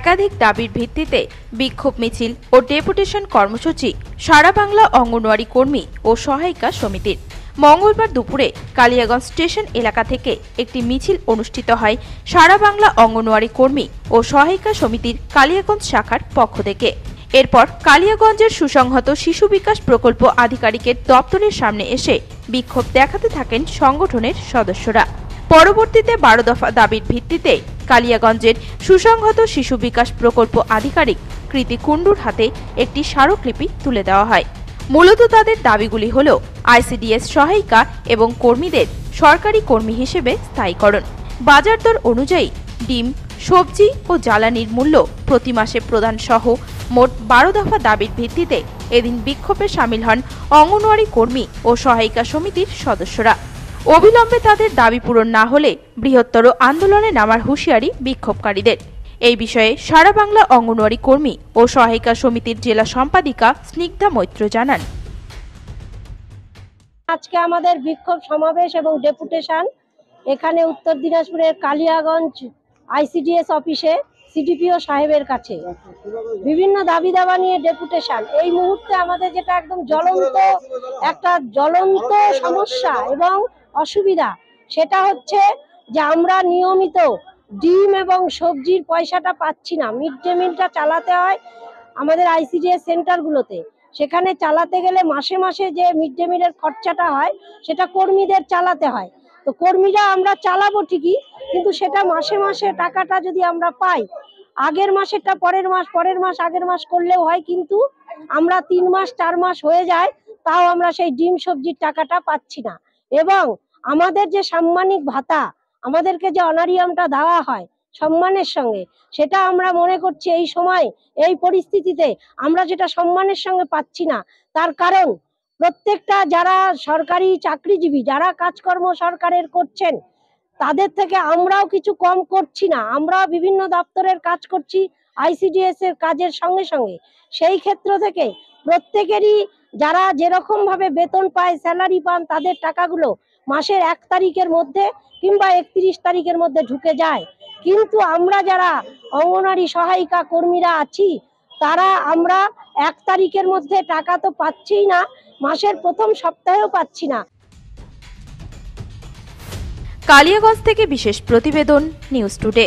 একাধিক দাবির ভিত্তিতে বিক্ষোভ মিছিল ও ডেপুটেশন কর্মসূচি সারা বাংলা অঙ্গনওয়াড়ি কর্মী ও সহায়িকা সমিতির। মঙ্গলবার দুপুরে কালিয়াগঞ্জ স্টেশন এলাকা থেকে একটি মিছিল অনুষ্ঠিত হয় সারা বাংলা অঙ্গনওয়াড়ি কর্মী ও সহায়িকা সমিতির কালিয়াগঞ্জ শাখার পক্ষ থেকে। এরপর কালিয়াগঞ্জের সুসংহত শিশু বিকাশ প্রকল্প আধিকারিকের দপ্তরের সামনে এসে বিক্ষোভ দেখাতে থাকেন সংগঠনের সদস্যরা। পরবর্তীতে 12 দফা দাবির ভিত্তিতে কালিয়াগঞ্জের সুসংহত শিশু বিকাশ প্রকল্প আধিকারিক কৃতি কুণ্ডুর হাতে একটি স্মারকলিপি তুলে দেওয়া হয়। মূলত তাদের দাবিগুলি হল আইসিডিএস সহায়িকা এবং কর্মীদের সরকারি কর্মী হিসেবে স্থায়ীকরণ, বাজার দর অনুযায়ী ডিম, সবজি ও জ্বালানির মূল্য প্রতি মাসে প্রদান সহ মোট 12 দফা দাবির ভিত্তিতে এদিন বিক্ষোভে সামিল হন অঙ্গনওয়াড়ি কর্মী ও সহায়িকা সমিতির সদস্যরা। অবিলম্বে তাদের দাবি পূরণ না হলে বৃহত্তর আন্দোলনে নামার হুঁশিয়ারি বিক্ষোভকারীদের। এই বিষয়ে সারা বাংলা অঙ্গনওয়াড়ি কর্মী ও সহায়িকা সমিতির জেলা সম্পাদিকা স্নিগ্ধা মৈত্র জানান, আজকে আমাদের বিক্ষোভ সমাবেশ এবং ডেপুটেশন এখানে উত্তর দিনাজপুরের কালিয়াগঞ্জ আইসিডিএস অফিসে সিডিপিও সাহেবের কাছে বিভিন্ন দাবি দাবা নিয়ে ডেপুটেশন। এই মুহূর্তে আমাদের যেটা একদম জ্বলন্ত সমস্যা এবং অসুবিধা, সেটা হচ্ছে যে আমরা নিয়মিত ডিম এবং সবজির পয়সাটা পাচ্ছি না। মিড ডে মিলটা চালাতে হয় আমাদের আইসিডিএস সেন্টারগুলোতে, সেখানে চালাতে গেলে মাসে মাসে যে মিড ডে মিলের খরচাটা হয় সেটা কর্মীদের চালাতে হয়। তো কর্মীরা আমরা চালাবো ঠিকই, কিন্তু সেটা মাসে মাসে টাকাটা যদি আমরা পাই, আগের মাসেরটা পরের মাস আগের মাস করলেও হয়, কিন্তু আমরা 3 মাস 4 মাস হয়ে যায় তাও আমরা সেই ডিম সবজির টাকাটা পাচ্ছি না। এবং আমাদের যে সাম্মানিক ভাতা, আমাদেরকে যে অনারিয়ামটা দেওয়া হয় সম্মানের সঙ্গে, সেটা আমরা মনে করছি এই সময় এই পরিস্থিতিতে আমরা যেটা সম্মানের সঙ্গে পাচ্ছি না। তার কারণ প্রত্যেকটা যারা সরকারি চাকরিজীবী, যারা কাজকর্ম সরকারের করছেন, তাদের থেকে আমরাও কিছু কম করছি না। আমরা বিভিন্ন দপ্তরের কাজ করছি আইসিডিএস এর কাজের সঙ্গে সঙ্গে। সেই ক্ষেত্র থেকে প্রত্যেকেরই যারা যেরকম ভাবে বেতন পায়, স্যালারি পান, তাদের টাকাগুলো মাসের 1 তারিখের মধ্যে কিংবা 31 তারিখের মধ্যে ঢুকে যায়। কিন্তু আমরা যারা অঙ্গনওয়াড়ি সহায়িকা কর্মীরা আছি, তারা আমরা 1 তারিখের মধ্যে টাকা তো পাচ্ছিই না, মাসের প্রথম সপ্তাহেও পাচ্ছি না। কালিয়াগঞ্জ থেকে বিশেষ প্রতিবেদন, নিউজ টুডে।